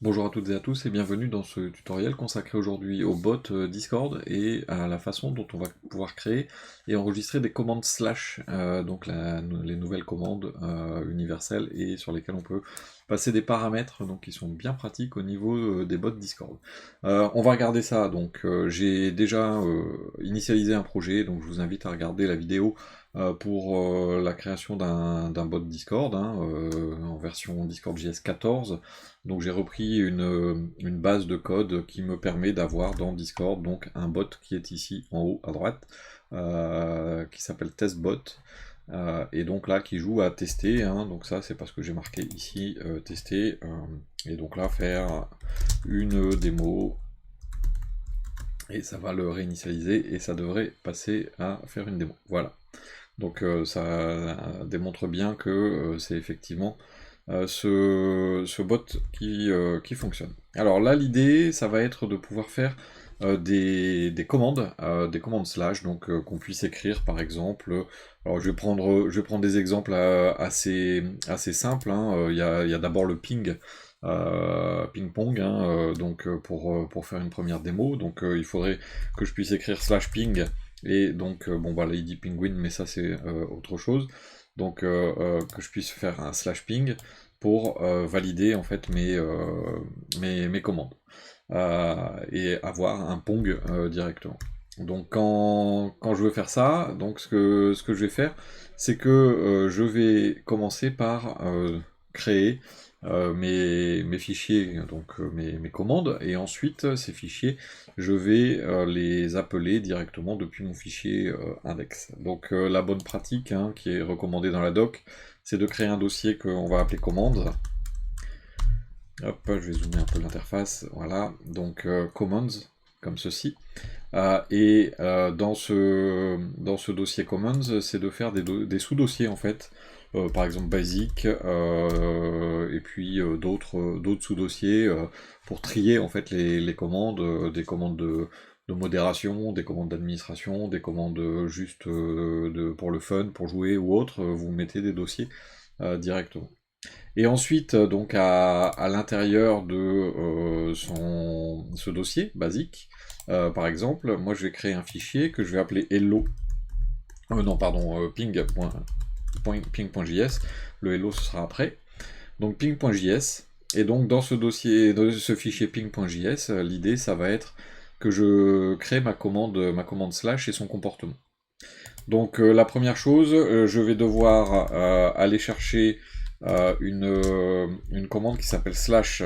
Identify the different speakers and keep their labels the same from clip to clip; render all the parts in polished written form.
Speaker 1: Bonjour à toutes et à tous et bienvenue dans ce tutoriel consacré aujourd'hui au bot Discord et à la façon dont on va pouvoir créer et enregistrer des commandes slash, donc les nouvelles commandes universelles et sur lesquelles on peut passer des paramètres donc qui sont bien pratiques au niveau des bots Discord. On va regarder ça, donc j'ai déjà initialisé un projet, donc je vous invite à regarder la vidéo pour la création d'un bot Discord en version Discord.js 14. Donc j'ai repris une base de code qui me permet d'avoir dans Discord donc un bot qui est ici en haut à droite, qui s'appelle testbot, et donc là qui joue à tester, donc ça c'est parce que j'ai marqué ici tester, et donc là faire une démo, et ça va le réinitialiser et ça devrait passer à faire une démo. Voilà. Donc ça démontre bien que c'est effectivement ce bot qui fonctionne. Alors là, l'idée, ça va être de pouvoir faire des commandes slash, donc qu'on puisse écrire par exemple. Alors je vais prendre des exemples assez simples. Il y a d'abord le ping. Ping-pong, donc pour faire une première démo, donc il faudrait que je puisse écrire slash ping, et donc bon bah là il dit penguin, mais ça c'est autre chose, donc que je puisse faire un slash ping pour valider en fait mes commandes, et avoir un pong directement. Donc quand je veux faire ça, donc ce que je vais faire, c'est que je vais commencer par créer mes fichiers, donc mes commandes, et ensuite ces fichiers, je vais les appeler directement depuis mon fichier index. Donc la bonne pratique qui est recommandée dans la doc, c'est de créer un dossier qu'on va appeler commande. Hop, je vais zoomer un peu l'interface, voilà, donc commands, comme ceci. Dans ce dossier commands, c'est de faire des sous-dossiers en fait, par exemple basic, et puis d'autres sous-dossiers pour trier en fait les commandes, des commandes de modération, des commandes d'administration, des commandes juste pour le fun, pour jouer ou autre, vous mettez des dossiers directement. Et ensuite, donc à l'intérieur de ce dossier basique, par exemple, moi je vais créer un fichier que je vais appeler hello, non pardon, ping.js, le hello ce sera après, donc ping.js, et donc dans ce dossier, dans ce fichier ping.js, l'idée ça va être que je crée ma commande slash et son comportement. Donc la première chose, je vais devoir aller chercher une commande qui s'appelle slash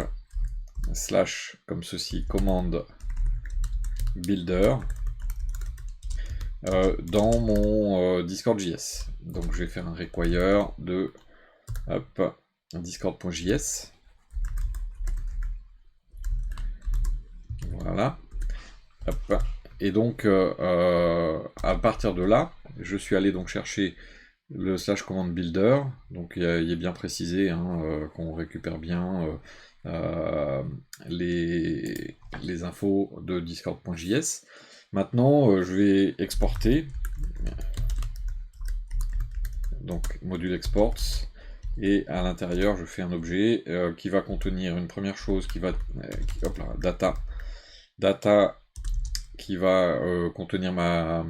Speaker 1: comme ceci, commande builder, dans mon Discord.js. Donc je vais faire un require de discord.js. Voilà. Hop. Et donc à partir de là, je suis allé donc chercher le slash command builder, donc il est bien précisé qu'on récupère bien les infos de discord.js. Maintenant je vais exporter, donc module exports, et à l'intérieur je fais un objet qui va contenir une première chose qui va data qui va contenir ma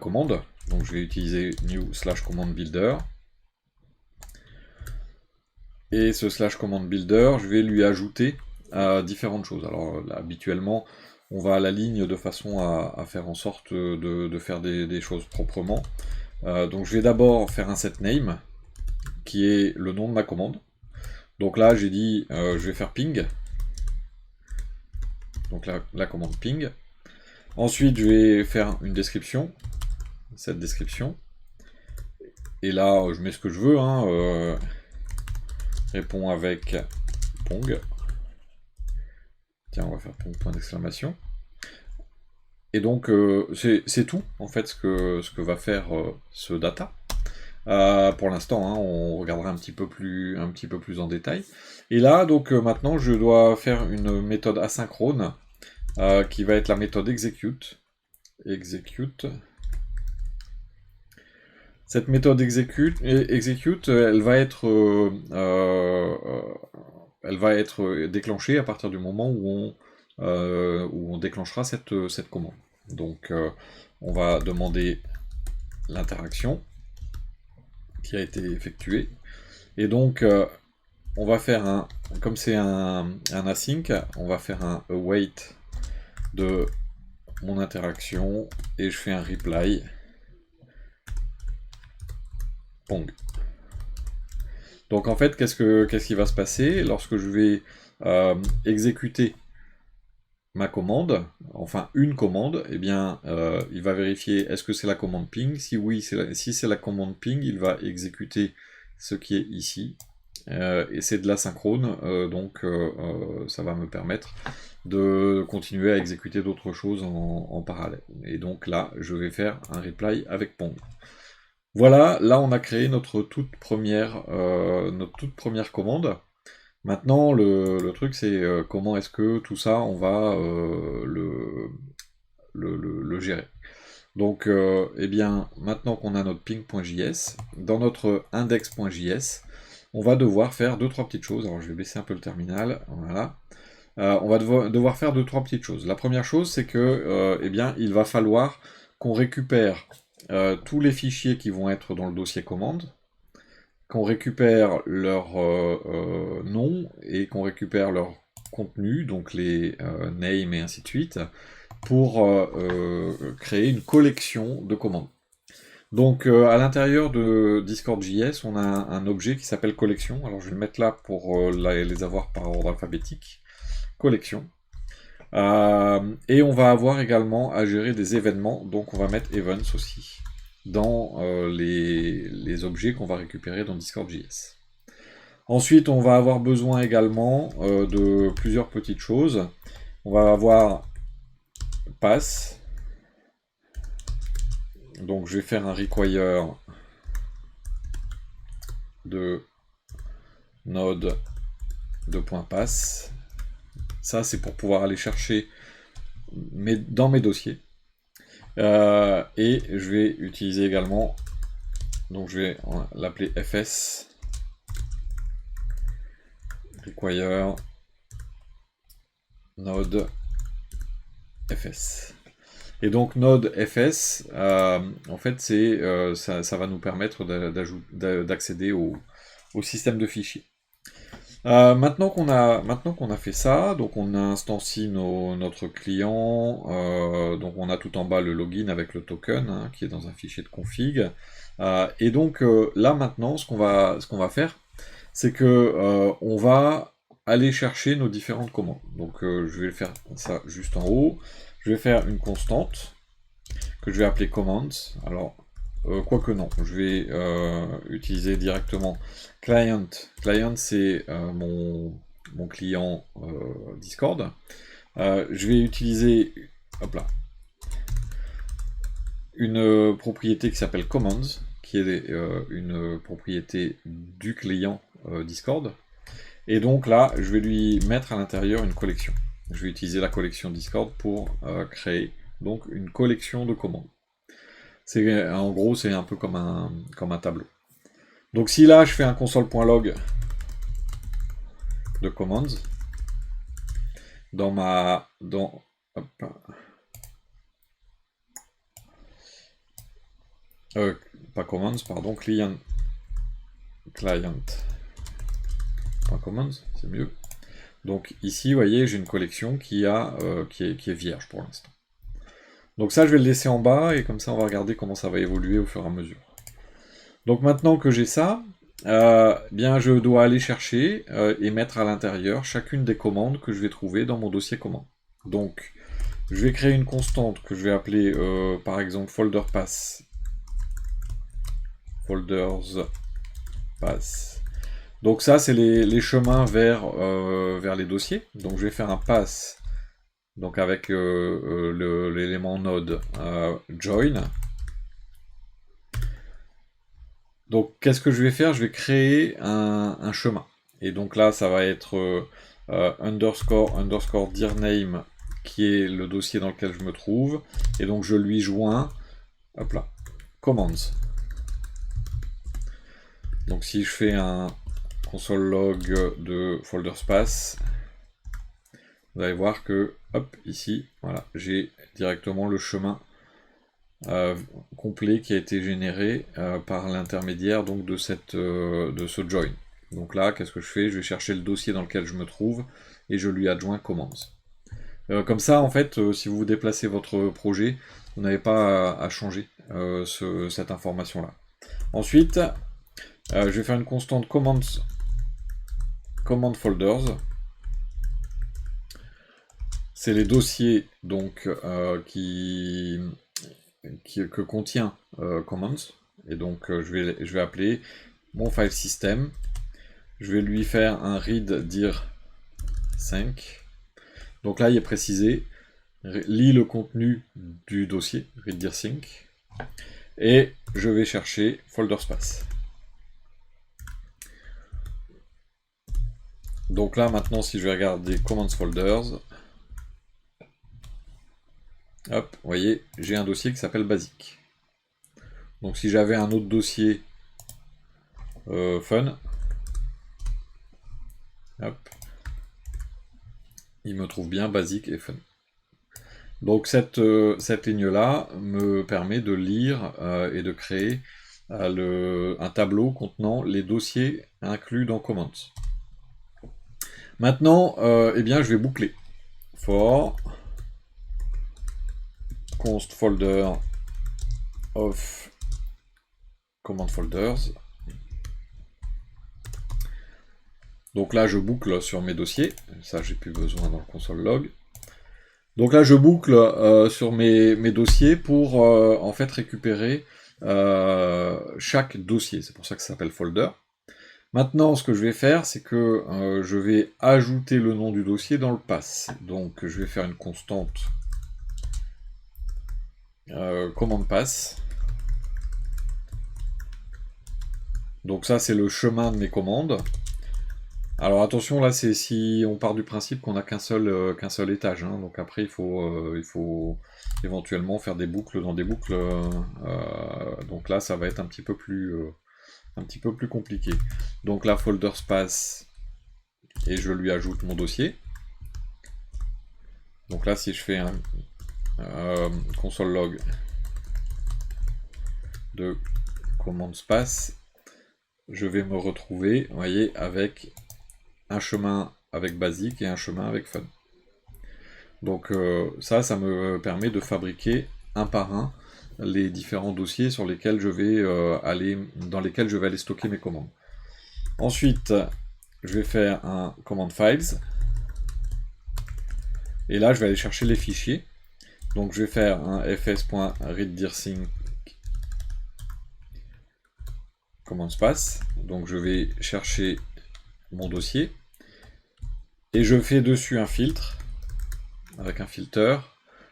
Speaker 1: commande. Donc je vais utiliser new slash command builder. Et ce slash command builder, je vais lui ajouter différentes choses. Alors là, habituellement, on va à la ligne de façon à faire en sorte de faire des choses proprement. Donc je vais d'abord faire un setName, qui est le nom de ma commande. Donc là, j'ai dit, je vais faire ping. Donc la commande ping. Ensuite, je vais faire une description, cette description. Et là, je mets ce que je veux, répond avec pong. Tiens, on va faire pong point d'exclamation. Et donc, c'est tout, en fait, ce que va faire ce data. Pour l'instant, on regardera un petit peu plus en détail. Et là, donc, maintenant, je dois faire une méthode asynchrone, qui va être la méthode execute. Cette méthode execute, elle va être elle va être déclenchée à partir du moment où on déclenchera cette commande. Donc on va demander l'interaction qui a été effectuée. Et donc on va faire comme c'est un async, on va faire un await de mon interaction et je fais un reply Pong. Donc en fait, qu'est-ce qui va se passer lorsque je vais exécuter ma commande, enfin une commande, eh bien il va vérifier est-ce que c'est la commande ping. Si oui, si c'est la commande ping, il va exécuter ce qui est ici. Et c'est de l'asynchrone, donc ça va me permettre de continuer à exécuter d'autres choses en parallèle. Et donc là, je vais faire un reply avec Pong. Voilà, là on a créé notre toute première commande. Maintenant, le truc c'est comment est-ce que tout ça, on va le gérer. Donc, eh bien, maintenant qu'on a notre ping.js, dans notre index.js, on va devoir faire 2-3 petites choses. Alors, je vais baisser un peu le terminal, voilà. On va devoir faire 2-3 petites choses. La première chose, c'est que, eh bien, il va falloir qu'on récupère tous les fichiers qui vont être dans le dossier commande, qu'on récupère leur nom et qu'on récupère leur contenu, donc les names et ainsi de suite, pour créer une collection de commandes. Donc à l'intérieur de Discord.js, on a un objet qui s'appelle collection. Alors je vais le mettre là pour les avoir par ordre alphabétique. Collection. Et on va avoir également à gérer des événements, donc on va mettre events aussi dans les objets qu'on va récupérer dans Discord.js. Ensuite, on va avoir besoin également de plusieurs petites choses. On va avoir pass. Donc je vais faire un require de node de .pass. Ça c'est pour pouvoir aller chercher dans mes dossiers. Et je vais utiliser également, donc je vais l'appeler fs require node fs. Et donc node fs, en fait, ça va nous permettre d'accéder au système de fichiers. Maintenant qu'on a fait ça, donc on instancie notre client, donc on a tout en bas le login avec le token hein, qui est dans un fichier de config. Et donc là maintenant, ce qu'on va faire, c'est que on va aller chercher nos différentes commandes. Donc je vais faire ça juste en haut. Je vais faire une constante que je vais appeler commands. Alors, quoique non, je vais utiliser directement client. Client, c'est mon client Discord. Je vais utiliser une propriété qui s'appelle commands, qui est une propriété du client Discord. Et donc là, je vais lui mettre à l'intérieur une collection. Je vais utiliser la collection Discord pour créer donc une collection de commandes. En gros, c'est un peu comme un tableau. Donc si là, je fais un console.log de commands, pas commands, pardon, client.commands, c'est mieux. Donc ici, vous voyez, j'ai une collection qui est vierge pour l'instant. Donc ça, je vais le laisser en bas, et comme ça, on va regarder comment ça va évoluer au fur et à mesure. Donc maintenant que j'ai ça, bien je dois aller chercher et mettre à l'intérieur chacune des commandes que je vais trouver dans mon dossier commande. Donc, je vais créer une constante que je vais appeler, par exemple, folder pass. Folders pass. Donc ça, c'est les chemins vers les dossiers. Donc je vais faire un pass, donc avec l'élément node join. Donc qu'est-ce que je vais faire? Je vais créer un chemin. Et donc là, ça va être underscore dirname, qui est le dossier dans lequel je me trouve. Et donc je lui joins, hop là, commands. Donc si je fais un console log de folder space, vous allez voir que, hop, ici, voilà, j'ai directement le chemin complet qui a été généré par l'intermédiaire donc de ce join. Donc là, qu'est-ce que je fais? Je vais chercher le dossier dans lequel je me trouve et je lui adjoins commands. Comme ça, en fait, si vous déplacez votre projet, vous n'avez pas à changer cette information-là. Ensuite, je vais faire une constante command folders. C'est les dossiers donc que contient commands. Et donc je vais appeler mon file system. Je vais lui faire un read dir 5. Donc là, il est précisé, lis le contenu du dossier, read dir 5. Et je vais chercher folder space. Donc là, maintenant, si je vais regarder commands folders, hop, vous voyez, j'ai un dossier qui s'appelle basic. Donc si j'avais un autre dossier fun, hop, il me trouve bien basic et fun. Donc cette ligne-là me permet de lire et de créer un tableau contenant les dossiers inclus dans commands. Maintenant, eh bien, je vais boucler. For const folder of command folders. Donc là, je boucle sur mes dossiers. Ça, j'ai plus besoin dans le console log. Donc là, je boucle sur mes dossiers pour en fait récupérer chaque dossier. C'est pour ça que ça s'appelle folder. Maintenant, ce que je vais faire, c'est que je vais ajouter le nom du dossier dans le pass. Donc, je vais faire une constante command pass. Donc ça, c'est le chemin de mes commandes. Alors attention, là, c'est si on part du principe qu'on n'a qu'un seul étage. Hein. Donc après, il faut éventuellement faire des boucles dans des boucles. Donc là, ça va être un petit peu plus compliqué. Donc là, folder space, et je lui ajoute mon dossier. Donc là, si je fais un console log de command space, je vais me retrouver, vous voyez, avec un chemin avec basic et un chemin avec fun. Donc ça me permet de fabriquer un par un les différents dossiers sur lesquels dans lesquels je vais aller stocker mes commandes. Ensuite, je vais faire un command files. Et là, je vais aller chercher les fichiers. Donc je vais faire un fs.readdirsync command space. Donc je vais chercher mon dossier. Et je fais dessus un filtre, avec un filter,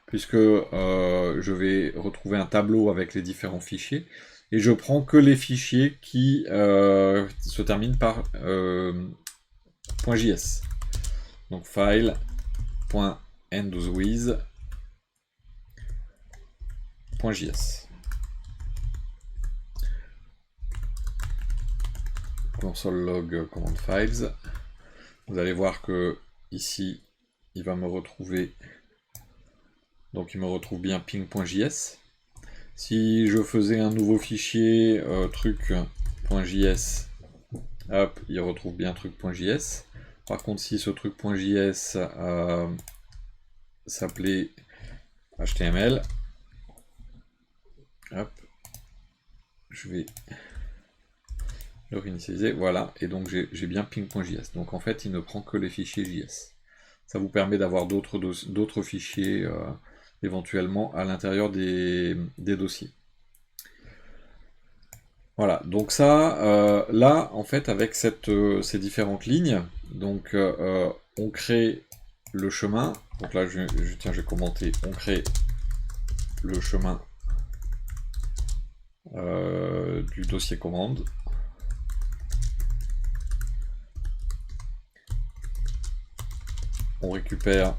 Speaker 1: puisque je vais retrouver un tableau avec les différents fichiers. Et je prends que les fichiers qui se terminent par .js. Donc file.endwith.js. Console log command files. Vous allez voir que ici, il va me retrouver. Donc il me retrouve bien ping.js. Si je faisais un nouveau fichier truc.js, hop, il retrouve bien truc.js. Par contre, si ce truc.js s'appelait HTML, hop, je vais le réinitialiser, voilà, et donc j'ai bien ping.js. Donc en fait, il ne prend que les fichiers JS. Ça vous permet d'avoir d'autres fichiers éventuellement à l'intérieur des dossiers. Voilà, donc ça, là, en fait, avec ces différentes lignes, donc on crée le chemin. Donc là, je vais commenter, on crée le chemin du dossier commande. On récupère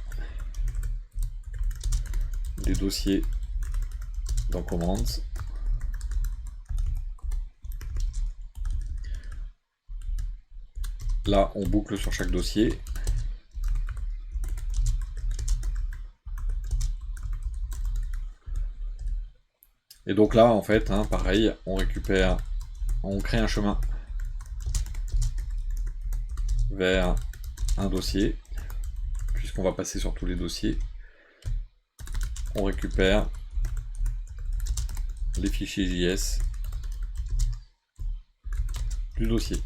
Speaker 1: les dossiers dans commands. là on boucle sur chaque dossier. Et donc là, en fait, hein, pareil, on récupère, on crée un chemin vers un dossier, puisqu'on va passer sur tous les dossiers. On récupère les fichiers JS du dossier.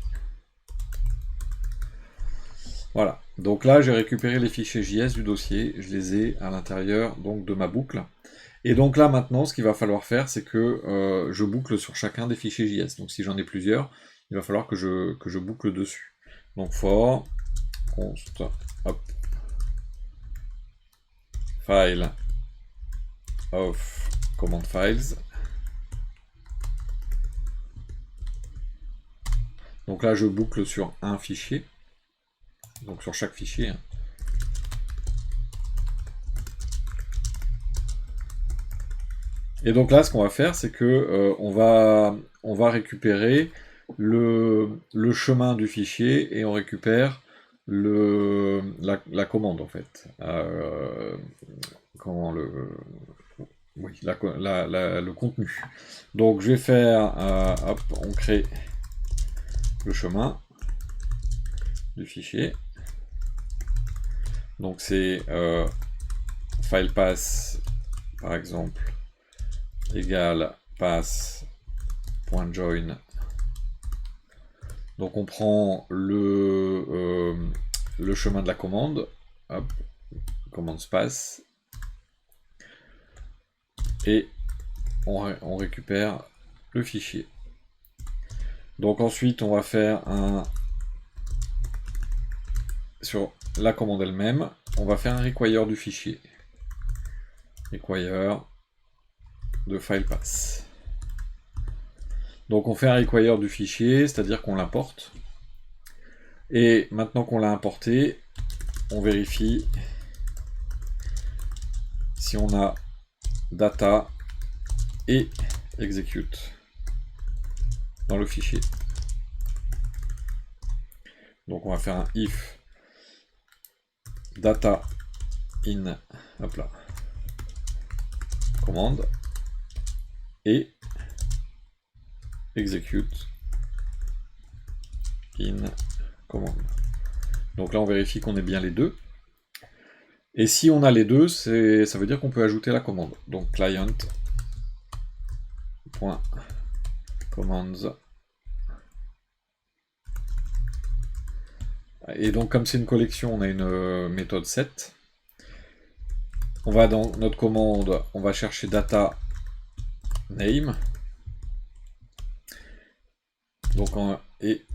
Speaker 1: Voilà, donc là j'ai récupéré les fichiers JS du dossier, je les ai à l'intérieur donc de ma boucle. Et donc là maintenant ce qu'il va falloir faire c'est que je boucle sur chacun des fichiers JS. Donc si j'en ai plusieurs, il va falloir que je boucle dessus. Donc for const hop, file of command files. Donc là je boucle sur un fichier, donc sur chaque fichier. Et donc là ce qu'on va faire c'est que on va récupérer le chemin du fichier et on récupère la commande en fait. Comment oui, le contenu. Donc je vais faire, hop, on crée le chemin du fichier. Donc c'est file path par exemple égale path.join. Donc on prend le chemin de la commande, hop, commande space, et on récupère le fichier. Donc ensuite on va faire sur la commande elle-même, on va faire un require du fichier. Require de file path. Donc on fait un require du fichier, c'est-à-dire qu'on l'importe. Et maintenant qu'on l'a importé, on vérifie si on a data et execute dans le fichier. Donc on va faire un if data in, hop là, commande, et execute in commande. Donc là on vérifie qu'on ait bien les deux. Et si on a les deux, ça veut dire qu'on peut ajouter la commande. Donc client.commands. Et donc comme c'est une collection, on a une méthode set. On va dans notre commande, on va chercher data name. Donc et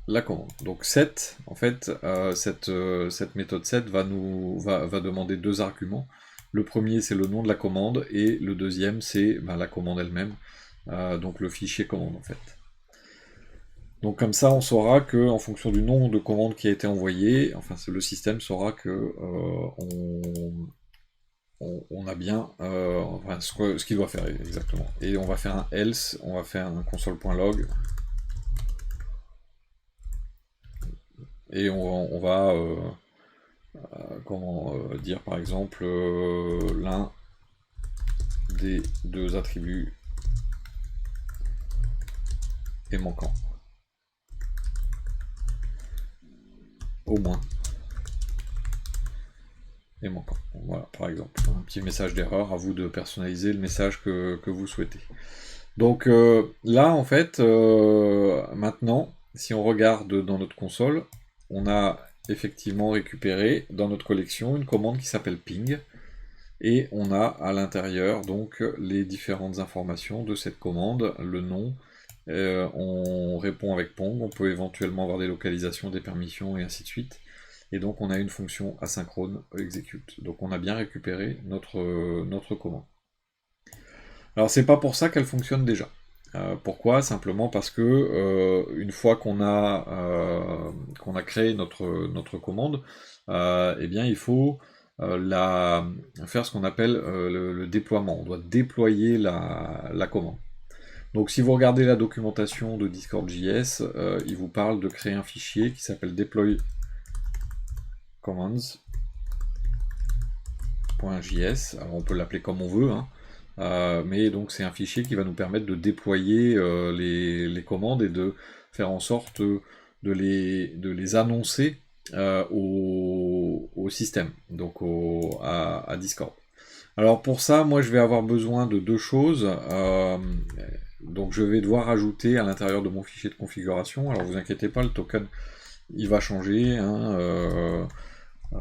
Speaker 1: la commande. Donc set, en fait, cette méthode set va demander deux arguments. Le premier c'est le nom de la commande et le deuxième c'est la commande elle-même, donc le fichier commande en fait. Donc comme ça on saura que en fonction du nom de commande qui a été envoyé, enfin le système saura que on a bien enfin, ce qu'il doit faire exactement. Et on va faire un else, on va faire un console.log. Et on va comment dire par exemple l'un des deux attributs est manquant. Au moins. Est manquant. Voilà, par exemple. Un petit message d'erreur, à vous de personnaliser le message que vous souhaitez. Donc là, en fait, maintenant, si on regarde dans notre console, on a effectivement récupéré dans notre collection une commande qui s'appelle ping, et on a à l'intérieur donc les différentes informations de cette commande, le nom, on répond avec Pong, on peut éventuellement avoir des localisations, des permissions et ainsi de suite, et donc on a une fonction asynchrone execute. Donc on a bien récupéré notre commande. Alors c'est pas pour ça qu'elle fonctionne déjà. Pourquoi? Simplement parce que une fois qu'on a créé notre commande, eh bien il faut faire ce qu'on appelle le déploiement. On doit déployer la commande. Donc si vous regardez la documentation de Discord.js, il vous parle de créer un fichier qui s'appelle deploy commands.js. Alors on peut l'appeler comme on veut, hein. Mais donc c'est un fichier qui va nous permettre de déployer les commandes et de faire en sorte de les annoncer au système, donc à Discord. Alors pour ça, moi je vais avoir besoin de deux choses. Donc je vais devoir ajouter à l'intérieur de mon fichier de configuration. Alors vous inquiétez pas, le token il va changer, hein,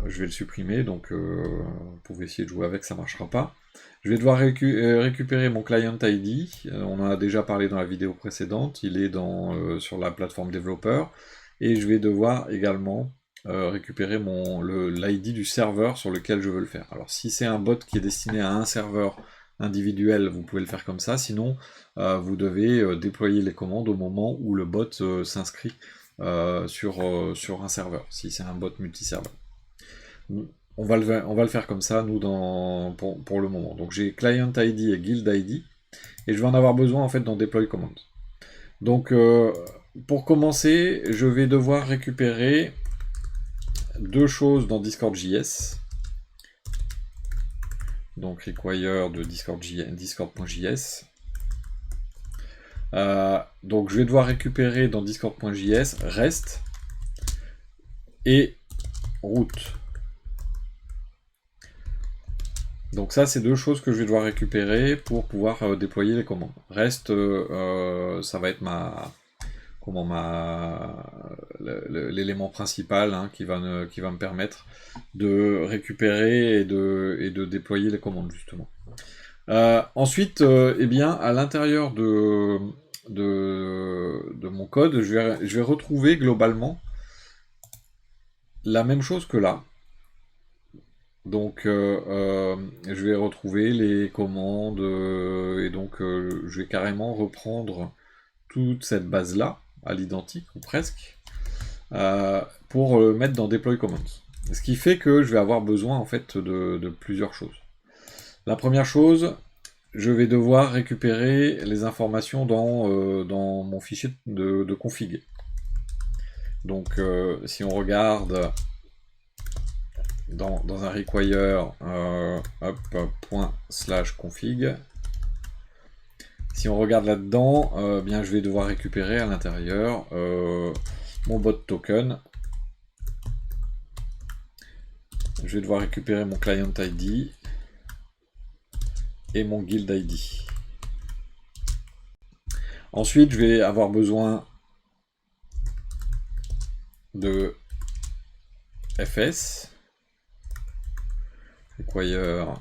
Speaker 1: je vais le supprimer, donc vous pouvez essayer de jouer avec, ça marchera pas. Je vais devoir récupérer mon client ID, on en a déjà parlé dans la vidéo précédente, il est sur la plateforme développeur, et je vais devoir également récupérer l'ID du serveur sur lequel je veux le faire. Alors si c'est un bot qui est destiné à un serveur individuel, vous pouvez le faire comme ça, sinon vous devez déployer les commandes au moment où le bot s'inscrit sur un serveur, si c'est un bot multiserveur. On va le faire comme ça, nous, pour le moment. Donc j'ai Client ID et Guild ID, et je vais en avoir besoin en fait dans Deploy Command. Donc pour commencer, je vais devoir récupérer deux choses dans Discord.js. Donc require de Discord.js. Donc je vais devoir récupérer dans Discord.js REST et route. Donc ça, c'est deux choses que je vais devoir récupérer pour pouvoir déployer les commandes. REST, ça va être l'élément principal, hein, qui va me permettre de récupérer et de déployer les commandes, justement. Ensuite, eh bien, à l'intérieur de mon code, je vais retrouver globalement la même chose que là. Donc je vais retrouver les commandes et donc je vais carrément reprendre toute cette base là à l'identique ou presque pour le mettre dans Deploy Commands. Ce qui fait que je vais avoir besoin en fait de plusieurs choses. La première chose, je vais devoir récupérer les informations dans mon fichier de config. Donc si on regarde dans un require ./config. Si on regarde là-dedans, bien je vais devoir récupérer à l'intérieur mon bot token. Je vais devoir récupérer mon client ID et mon guild ID. Ensuite, je vais avoir besoin de fs. Require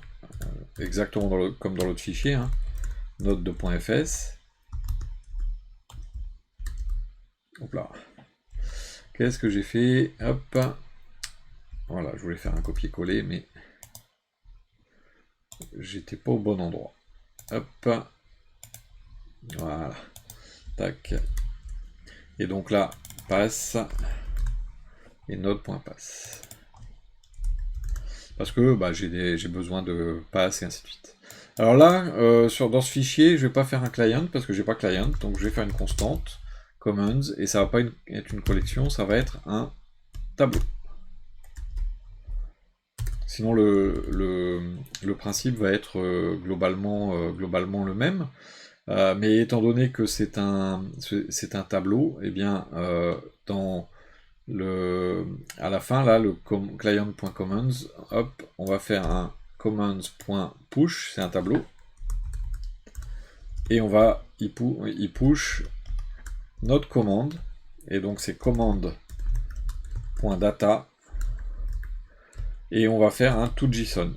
Speaker 1: exactement comme dans l'autre fichier, hein, note de .fs. Hop là. Qu'est-ce que j'ai fait? Hop. Voilà, je voulais faire un copier-coller, mais j'étais pas au bon endroit. Hop. Voilà. Tac. Et donc là, passe et note.passe. Parce que bah, j'ai besoin de passe et ainsi de suite. Alors là, dans ce fichier, je vais pas faire un client parce que j'ai pas client, donc je vais faire une constante, commands, et ça va pas être une collection, ça va être un tableau. Sinon le principe va être globalement le même, mais étant donné que c'est un tableau, et eh bien à la fin, là, le client.commands, hop, on va faire un commands.push, c'est un tableau, et on va y push notre commande, et donc c'est command.data, et on va faire un toJSON.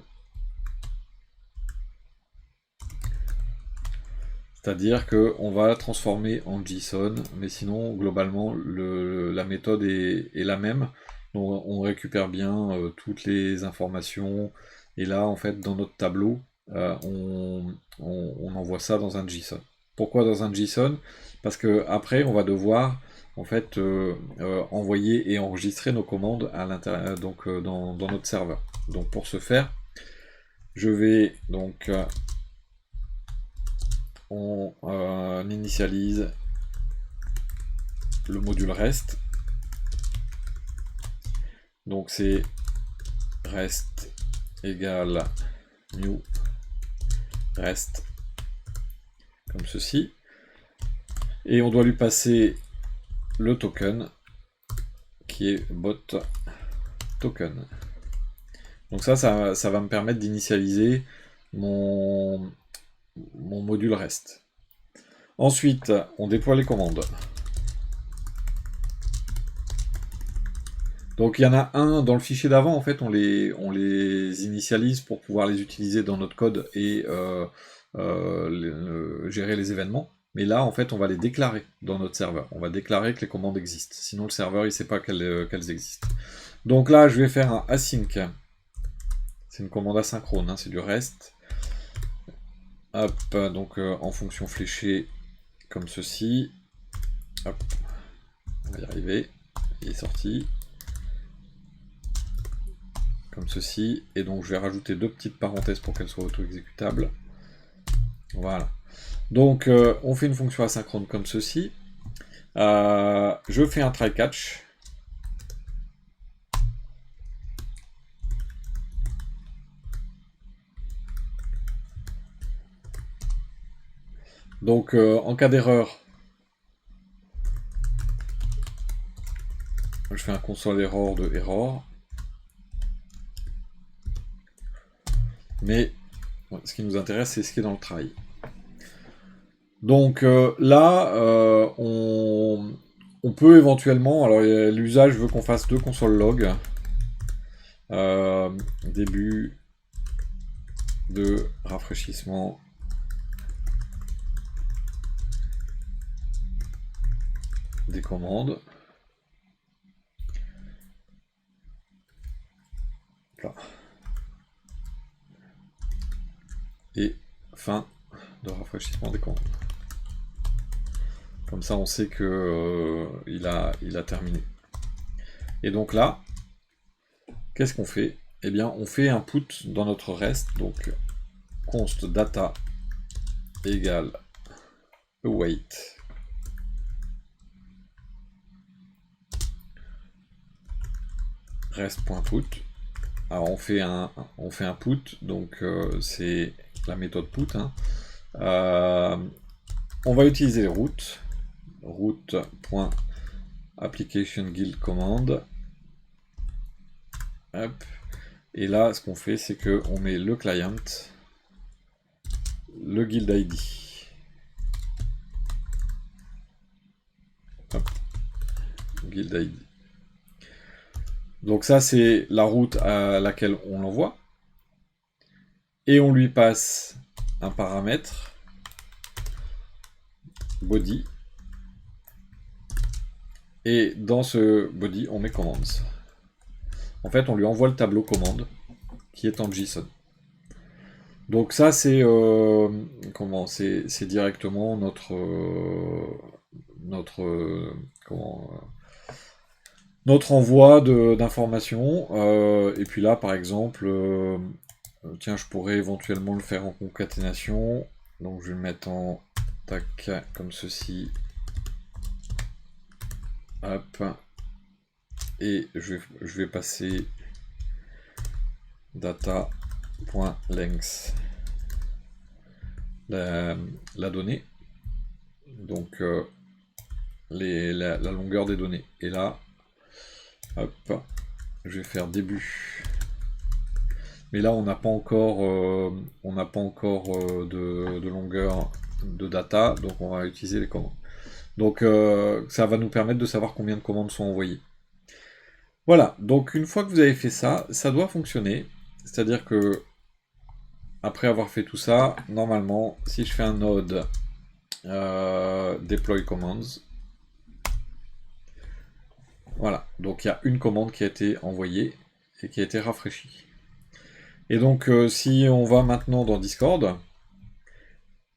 Speaker 1: C'est-à-dire qu'on va transformer en JSON, mais sinon, globalement, la méthode est la même. Donc, on récupère bien toutes les informations. Et là, en fait, dans notre tableau, on envoie ça dans un JSON. Pourquoi dans un JSON? Parce que après, on va devoir en fait envoyer et enregistrer nos commandes à l'intérieur, donc dans notre serveur. Donc, pour ce faire, je vais donc on initialise le module rest. Donc c'est rest égale new rest, comme ceci. Et on doit lui passer le token, qui est bot token. Donc ça va me permettre d'initialiser mon module rest. Ensuite, on déploie les commandes. Donc il y en a un dans le fichier d'avant, en fait, on les initialise pour pouvoir les utiliser dans notre code et gérer les événements. Mais là, en fait, on va les déclarer dans notre serveur. On va déclarer que les commandes existent. Sinon, le serveur, il ne sait pas qu'elles existent. Donc là, je vais faire un async. C'est une commande asynchrone, hein, c'est du rest. Hop, donc en fonction fléchée, comme ceci. Hop, on va y arriver. Il est sorti. Comme ceci. Et donc, je vais rajouter deux petites parenthèses pour qu'elles soient auto-exécutables. Voilà. Donc, on fait une fonction asynchrone comme ceci. Je fais un try catch. Donc, en cas d'erreur, je fais un console error de error. Mais ce qui nous intéresse, c'est ce qui est dans le try. Donc là, on peut éventuellement, alors l'usage veut qu'on fasse deux console log. Début de rafraîchissement des commandes. Là. Et fin de rafraîchissement des commandes. Comme ça, on sait que il a terminé. Et donc là, qu'est-ce qu'on fait? Eh bien, on fait un put dans notre rest. Donc, const data égale await. Rest.put. Alors, on fait un put. Donc, c'est la méthode put. Hein. On va utiliser les routes. Route.application guild command. Hop. Et là, ce qu'on fait, c'est qu'on met le client, le guild ID. Hop. Guild ID. Donc ça, c'est la route à laquelle on l'envoie. Et on lui passe un paramètre body. Et dans ce body, on met commands. En fait, on lui envoie le tableau commande qui est en JSON. Donc ça, c'est c'est directement notre envoi d'informations. Et puis là, par exemple, tiens, je pourrais éventuellement le faire en concaténation. Donc je vais le mettre en tac comme ceci. Hop. Et je vais passer data.length la donnée, donc la longueur des données. Et là, hop, je vais faire début. Mais là, on n'a pas encore, de longueur de data, donc on va utiliser les commandes. Donc ça va nous permettre de savoir combien de commandes sont envoyées. Voilà, donc une fois que vous avez fait ça, ça doit fonctionner. C'est-à-dire que, après avoir fait tout ça, normalement, si je fais un node deploy commands, voilà, donc il y a une commande qui a été envoyée et qui a été rafraîchie. Et donc, si on va maintenant dans Discord,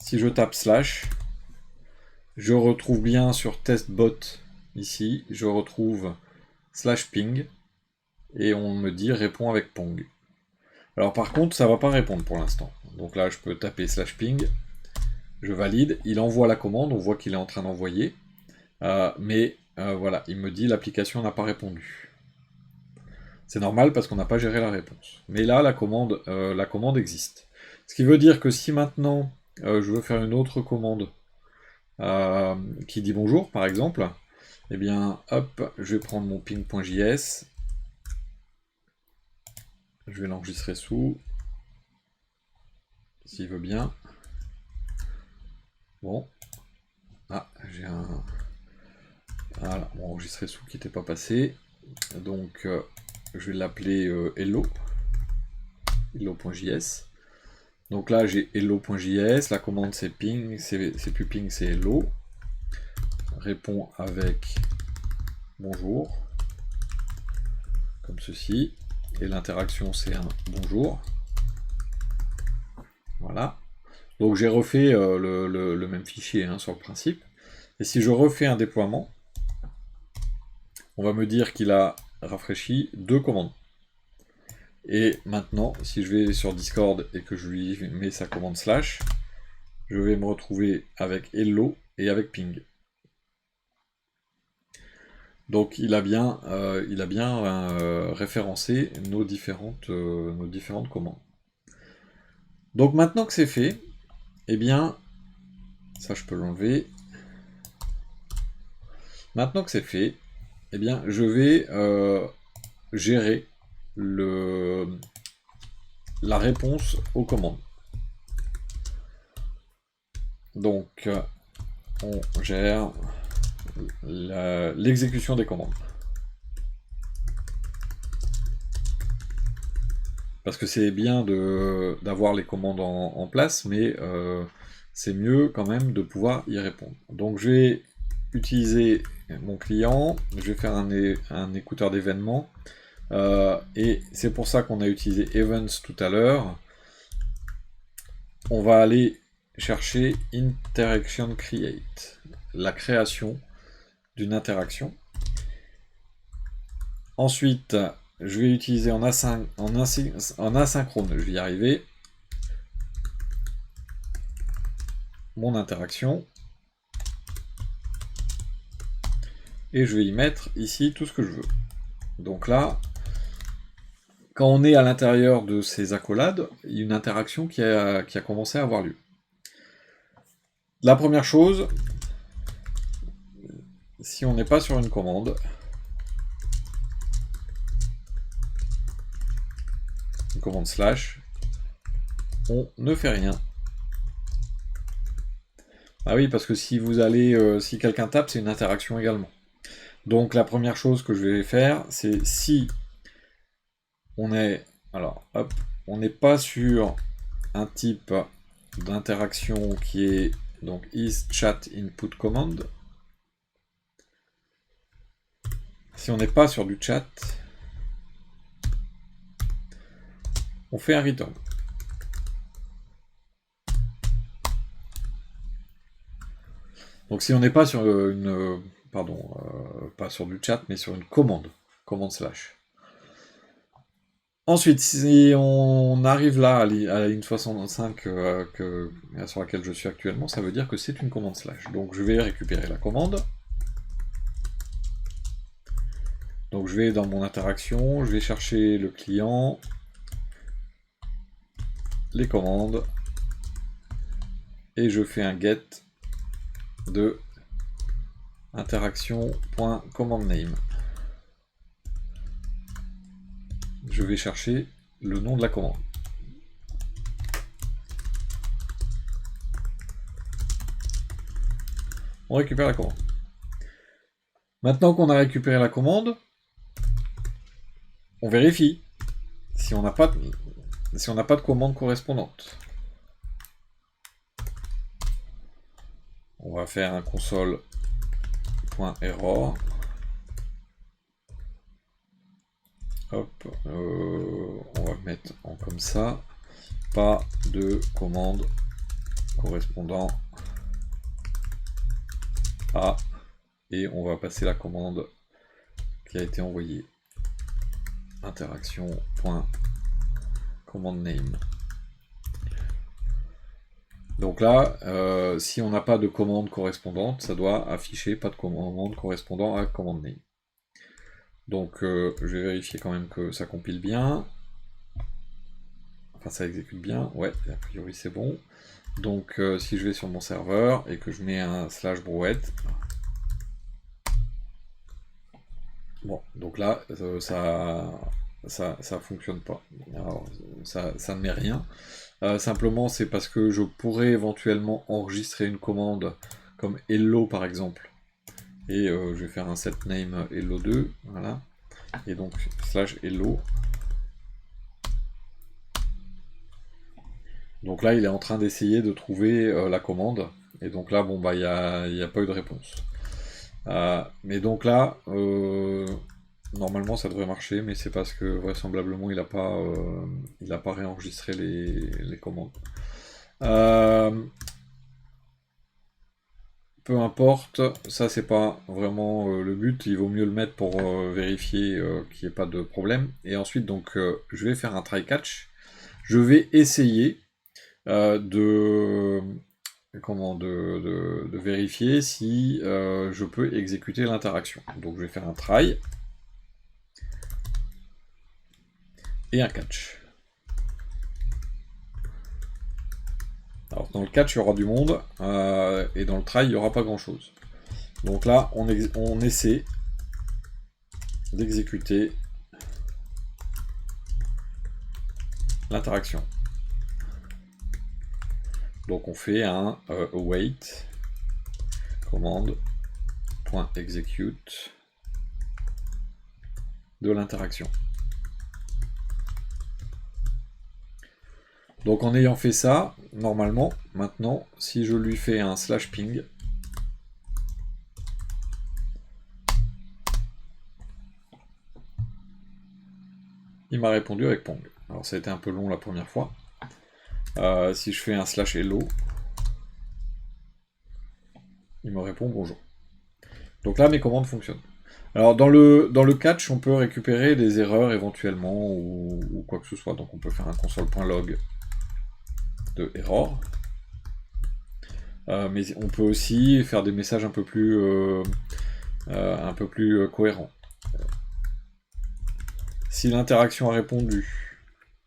Speaker 1: si je tape slash, je retrouve bien sur testbot, ici, je retrouve /ping, et on me dit répond avec pong. Alors par contre, ça va pas répondre pour l'instant. Donc là, je peux taper /ping, Je valide, il envoie la commande, on voit qu'il est en train d'envoyer, mais voilà, il me dit l'application n'a pas répondu. C'est normal parce qu'on n'a pas géré la réponse. Mais là, la commande existe. Ce qui veut dire que si maintenant je veux faire une autre commande qui dit bonjour, par exemple, eh bien, hop, je vais prendre mon ping.js, je vais l'enregistrer sous, s'il veut bien. Bon. Ah, j'ai un... Voilà, mon enregistré sous qui n'était pas passé. Donc, je vais l'appeler hello.js. Donc là, j'ai hello.js. La commande, c'est ping. C'est plus ping, c'est hello. Répond avec bonjour. Comme ceci. Et l'interaction, c'est un bonjour. Voilà. Donc j'ai refait le même fichier hein, sur le principe. Et si je refais un déploiement, on va me dire qu'il a rafraîchi 2 commandes. Et maintenant, si je vais sur Discord et que je lui mets sa commande slash, je vais me retrouver avec hello et avec ping. Donc il a bien référencé nos différentes commandes. Donc maintenant que c'est fait, eh bien, ça je peux l'enlever. Maintenant que c'est fait, eh bien, je vais gérer la réponse aux commandes. Donc, on gère l'exécution des commandes. Parce que c'est bien d'avoir les commandes en place, mais c'est mieux quand même de pouvoir y répondre. Donc je vais utiliser mon client, je vais faire un écouteur d'événements, et c'est pour ça qu'on a utilisé Events tout à l'heure. On va aller chercher Interaction Create, la création d'une interaction. Ensuite, je vais utiliser en asynchrone, je vais y arriver, mon interaction. Et je vais y mettre ici tout ce que je veux. Donc là, quand on est à l'intérieur de ces accolades, il y a une interaction qui a commencé à avoir lieu. La première chose, si on n'est pas sur une commande, une commande slash, on ne fait rien. Ah oui, parce que si vous allez, si quelqu'un tape, c'est une interaction également. Donc la première chose que je vais faire, c'est si on est, alors hop, on n'est pas sur un type d'interaction qui est donc is chat input command. Si on n'est pas sur du chat, on fait un return. Donc si on n'est pas sur une, pas sur du chat, mais sur une commande slash. Ensuite, si on arrive là à la ligne 65 sur laquelle je suis actuellement, ça veut dire que c'est une commande slash. Donc je vais récupérer la commande. Donc je vais dans mon interaction, je vais chercher le client, les commandes, et je fais un get de interaction.commandName. Je vais chercher le nom de la commande. On récupère la commande. Maintenant qu'on a récupéré la commande, on vérifie si on n'a pas de commande correspondante. On va faire un console.error. Hop, on va mettre en comme ça. Pas de commande correspondant à, et on va passer la commande qui a été envoyée. Interaction.commandName. Donc là, si on n'a pas de commande correspondante, ça doit afficher pas de commande correspondant à commande name. Donc je vais vérifier quand même que ça compile bien. Enfin ça exécute bien, ouais, a priori c'est bon. Donc si je vais sur mon serveur et que je mets un /brouette, bon, donc là ça fonctionne pas. Alors ça ne met rien. Simplement c'est parce que je pourrais éventuellement enregistrer une commande comme hello par exemple. Et je vais faire un set name hello2, voilà. Et donc /hello. Donc là, il est en train d'essayer de trouver la commande. Et donc là, bon, bah, il n'y a pas eu de réponse. Mais donc là, normalement, ça devrait marcher, mais c'est parce que vraisemblablement, il n'a pas réenregistré les commandes. Peu importe, ça c'est pas vraiment le but, il vaut mieux le mettre pour vérifier qu'il n'y ait pas de problème. Et ensuite, donc, je vais faire un try catch. Je vais essayer de vérifier si je peux exécuter l'interaction. Donc je vais faire un try et un catch. Alors dans le catch il y aura du monde et dans le try il n'y aura pas grand chose. Donc là on essaie d'exécuter l'interaction. Donc on fait un await commande.execute de l'interaction. Donc en ayant fait ça, normalement, maintenant, si je lui fais un /ping, il m'a répondu avec Pong. Alors ça a été un peu long la première fois. Si je fais un /hello, il me répond bonjour. Donc là, mes commandes fonctionnent. Alors dans le catch, on peut récupérer des erreurs éventuellement ou quoi que ce soit. Donc on peut faire un console.log de error. Mais on peut aussi faire des messages un peu plus cohérents. Si l'interaction a répondu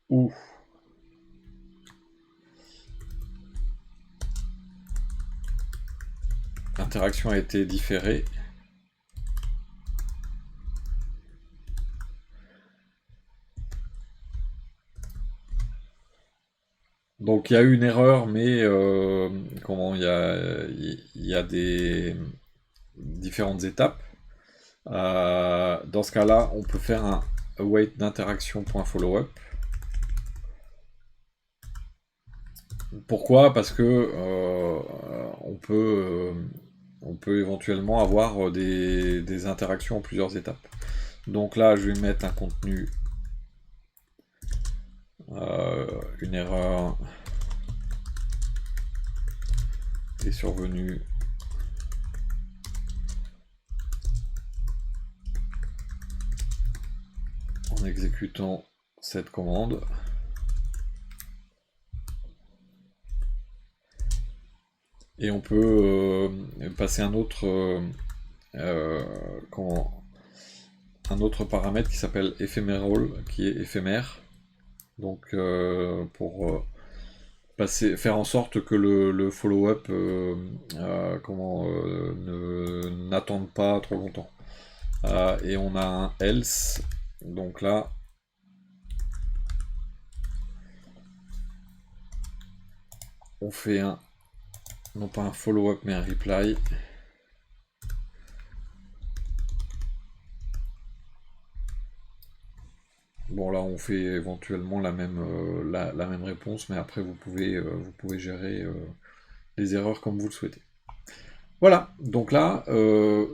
Speaker 1: ou l'interaction a été différée, donc il y a eu une erreur, mais il y a des différentes étapes. Dans ce cas-là, on peut faire un await d'interaction.followup. Pourquoi? Parce que on peut éventuellement avoir des interactions en plusieurs étapes. Donc là, je vais mettre un contenu, une erreur est survenue en exécutant cette commande. Et on peut passer un autre paramètre qui s'appelle ephemeral, qui est éphémère. Donc pour faire en sorte que le follow-up n'attende pas trop longtemps. Et on a un else, donc là on fait un, non pas un follow-up mais un reply. Bon là on fait éventuellement la même réponse, mais après vous pouvez gérer les erreurs comme vous le souhaitez. Voilà, donc là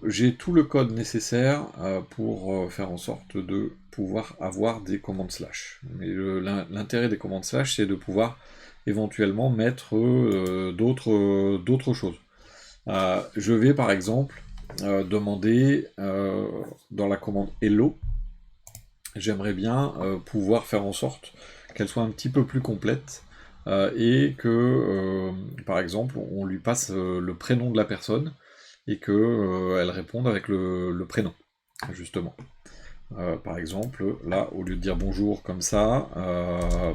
Speaker 1: j'ai tout le code nécessaire pour faire en sorte de pouvoir avoir des commandes slash. Mais l'intérêt des commandes slash, c'est de pouvoir éventuellement mettre d'autres choses. Je vais par exemple demander dans la commande hello, j'aimerais bien pouvoir faire en sorte qu'elle soit un petit peu plus complète et que, par exemple, on lui passe le prénom de la personne, et que elle réponde avec le prénom, justement. Par exemple, là, au lieu de dire bonjour comme ça,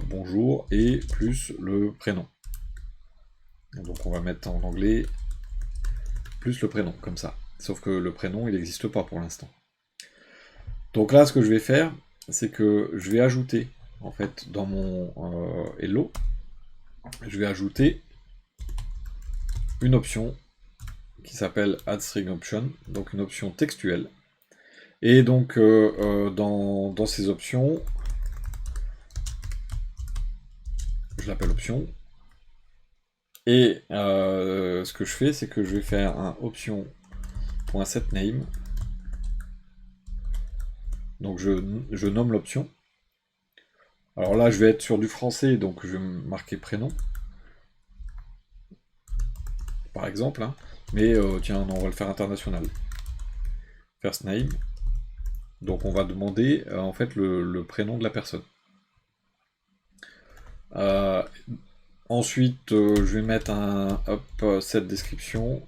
Speaker 1: bonjour et plus le prénom. Donc on va mettre en anglais plus le prénom, comme ça. Sauf que le prénom, il n'existe pas pour l'instant. Donc là, ce que je vais faire, c'est que je vais ajouter, en fait, dans mon hello, je vais ajouter une option qui s'appelle Add String Option, donc une option textuelle. Et donc, dans ces options, je l'appelle option, et ce que je fais, c'est que je vais faire un option.setName. Donc je nomme l'option. Alors là, je vais être sur du français, donc je vais marquer prénom, par exemple. Hein. Mais tiens, on va le faire international. First name. Donc on va demander en fait le prénom de la personne. Ensuite, je vais mettre un set description.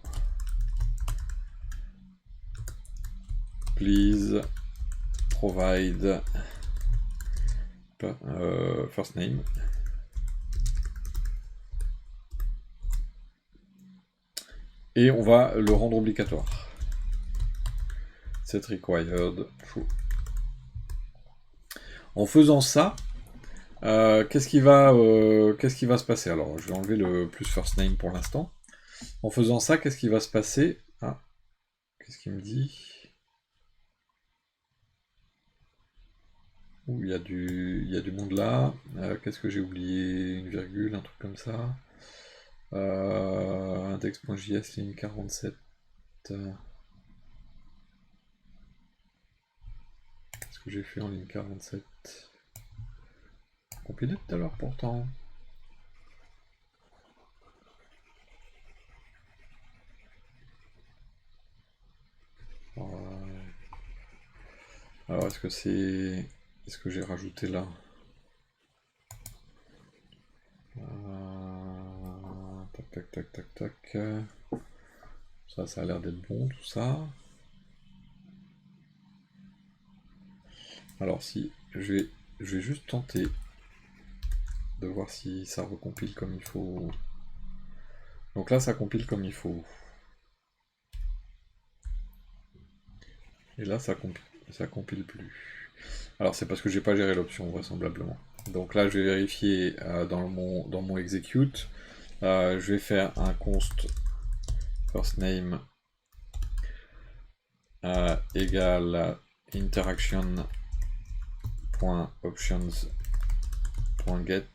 Speaker 1: Please provide first name. Et on va le rendre obligatoire. Set required true. En faisant ça, qu'est-ce qui va se passer? Alors, je vais enlever le plus first name pour l'instant. En faisant ça, qu'est-ce qui va se passer? Ah, qu'est-ce qu'il me dit? Ouh, il y a du monde là. Qu'est-ce que j'ai oublié? Une virgule, un truc comme ça. Index.js, ligne 47. Qu'est-ce que j'ai fait en ligne 47? Compilé tout à l'heure pourtant. Alors est-ce que c'est... Est-ce que j'ai rajouté là? Tac tac tac tac tac. Ça a l'air d'être bon tout ça. Alors si, je vais juste tenter de voir si ça recompile comme il faut. Donc là ça compile comme il faut. Et là ça compile plus. Alors c'est parce que j'ai pas géré l'option vraisemblablement. Donc là je vais vérifier dans mon execute. Je vais faire un const first name égale interaction.options.get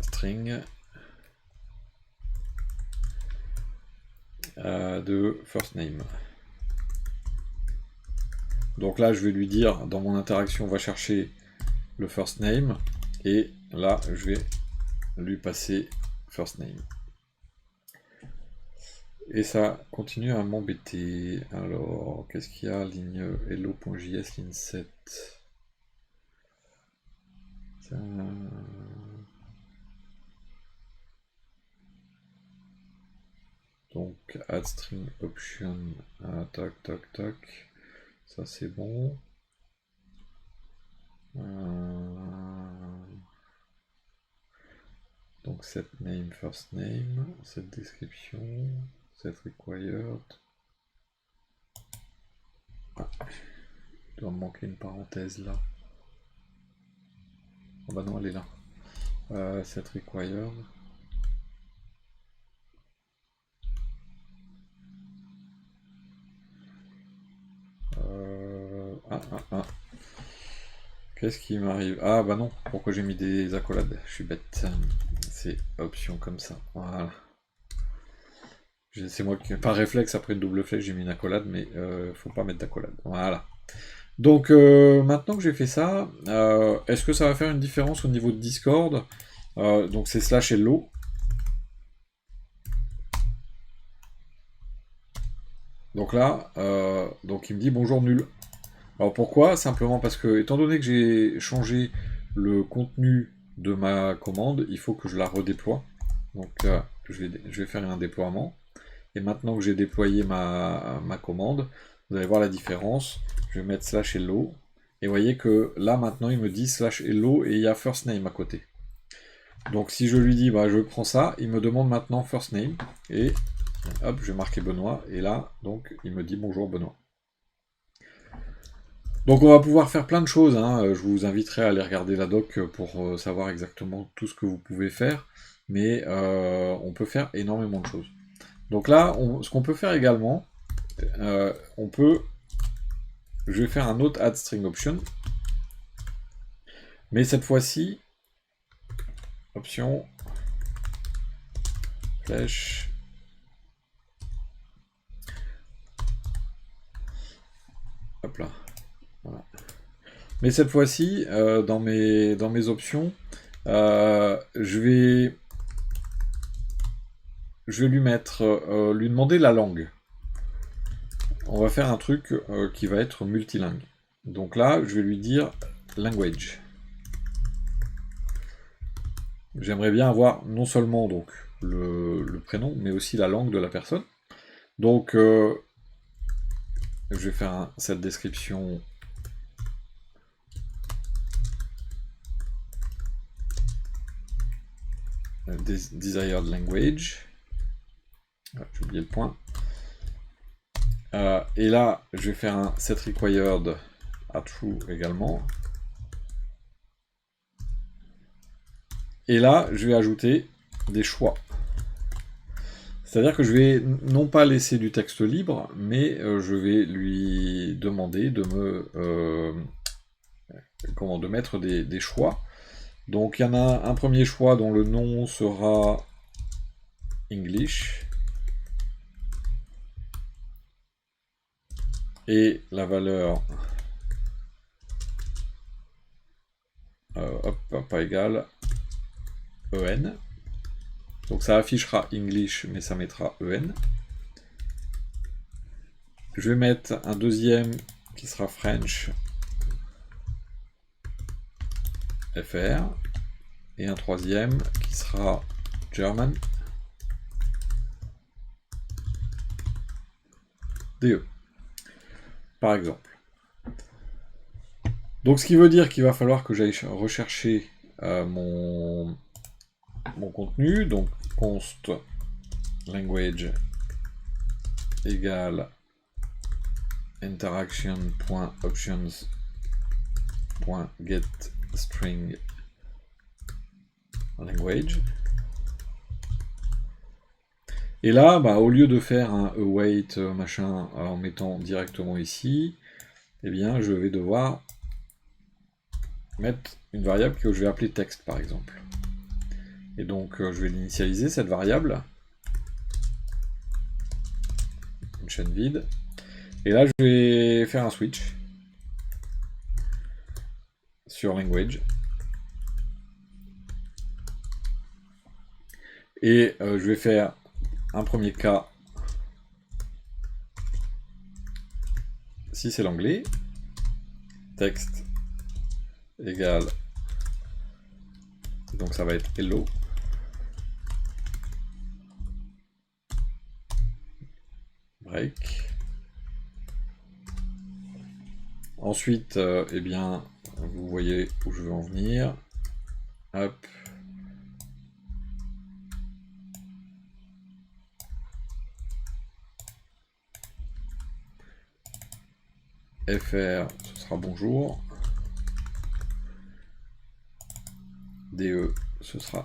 Speaker 1: string de first name. Donc là, je vais lui dire, dans mon interaction, on va chercher le first name, et là, je vais lui passer first name. Et ça continue à m'embêter. Alors, qu'est-ce qu'il y a? Ligne hello.js, ligne 7. Ça... Donc, add string option, tac, tac, tac. Ça c'est bon. Donc set name, first name, set description, set required. Ah, il doit me manquer une parenthèse là. Oh bah non, elle est là. Set required. Qu'est-ce qui m'arrive? Ah bah non, pourquoi j'ai mis des accolades? Je suis bête. C'est option comme ça. Voilà. C'est moi qui, par réflexe, après une double flèche, j'ai mis une accolade, mais faut pas mettre d'accolade. Voilà. Donc maintenant que j'ai fait ça, est-ce que ça va faire une différence au niveau de Discord? Donc c'est slash hello. Donc là, donc il me dit bonjour nul. Alors pourquoi? Simplement parce que, étant donné que j'ai changé le contenu de ma commande, il faut que je la redéploie. Donc je vais faire un déploiement. Et maintenant que j'ai déployé ma commande, vous allez voir la différence. Je vais mettre /hello. Et vous voyez que là maintenant il me dit /hello et il y a first name à côté. Donc si je lui dis bah, je prends ça, il me demande maintenant first name. Et hop, je vais marquer Benoît. Et là, donc, il me dit bonjour Benoît. Donc on va pouvoir faire plein de choses, hein. Je vous inviterai à aller regarder la doc pour savoir exactement tout ce que vous pouvez faire, mais on peut faire énormément de choses. Donc là, ce qu'on peut faire également, je vais faire un autre add string option, mais cette fois-ci, option, flèche, hop là, voilà. Mais cette fois-ci, dans mes options, je vais lui demander la langue. On va faire un truc qui va être multilingue. Donc là, je vais lui dire language. J'aimerais bien avoir non seulement donc le prénom, mais aussi la langue de la personne. Donc, je vais faire cette description. Desired language. Ah, j'ai oublié le point. Et là, je vais faire un set required à true également. Et là, je vais ajouter des choix. C'est-à-dire que je vais non pas laisser du texte libre, mais je vais lui demander de de mettre des choix. Donc il y en a un premier choix dont le nom sera English. Et la valeur pas égale EN. Donc ça affichera English, mais ça mettra EN. Je vais mettre un deuxième qui sera French FR. Et un troisième qui sera German DE. Par exemple. Donc ce qui veut dire qu'il va falloir que j'aille rechercher mon contenu. Donc const language égale interaction.options.getString language. Et là, bah, au lieu de faire un await machin en mettant directement ici, eh bien je vais devoir mettre une variable que je vais appeler texte par exemple. Et donc je vais l'initialiser cette variable, une chaîne vide, et là je vais faire un switch sur language, et je vais faire un premier cas si c'est l'anglais, texte égale, donc ça va être hello. Break. Ensuite, eh bien, vous voyez où je veux en venir. Hop. FR, ce sera bonjour. DE, ce sera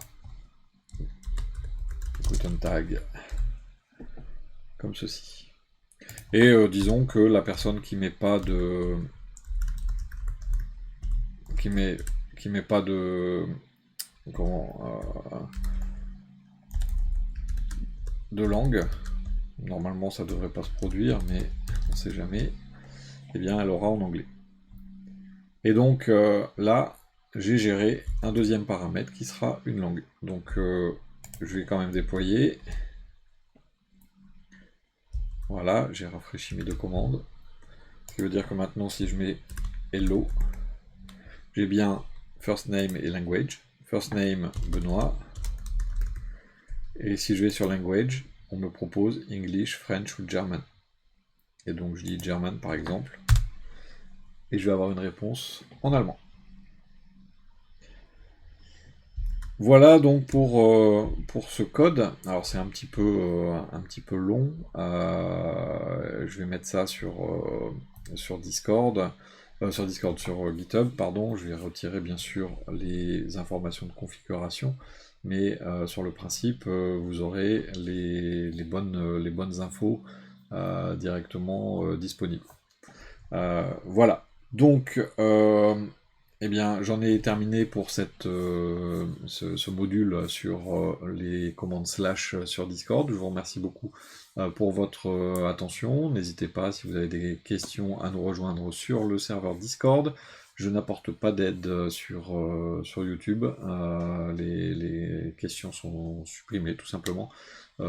Speaker 1: Guten Tag, comme ceci. Et disons que la personne qui met pas de pas de de langue, normalement ça devrait pas se produire, mais on sait jamais, eh bien elle aura en anglais. Et donc là j'ai géré un deuxième paramètre qui sera une langue. Donc je vais quand même déployer. Voilà, j'ai rafraîchi mes deux commandes. Ce qui veut dire que maintenant si je mets hello, j'ai bien first name et language. first name Benoît. Et si je vais sur language, on me propose English, French ou German. Et donc je dis German par exemple. Et je vais avoir une réponse en allemand. Voilà donc pour ce code. Alors c'est un petit peu long. Je vais mettre ça sur Discord. Sur GitHub, pardon. Je vais retirer bien sûr les informations de configuration. Mais sur le principe, vous aurez les bonnes infos directement disponibles. Voilà. Donc, eh bien, j'en ai terminé pour ce module sur les commandes slash sur Discord. Je vous remercie beaucoup pour votre attention. N'hésitez pas, si vous avez des questions, à nous rejoindre sur le serveur Discord. Je n'apporte pas d'aide sur YouTube. Les questions sont supprimées tout simplement,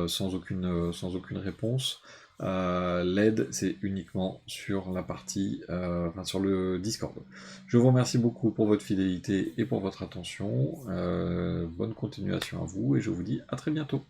Speaker 1: sans aucune réponse. L'aide, c'est uniquement sur la partie, sur le Discord. Je vous remercie beaucoup pour votre fidélité et pour votre attention. Bonne continuation à vous et je vous dis à très bientôt.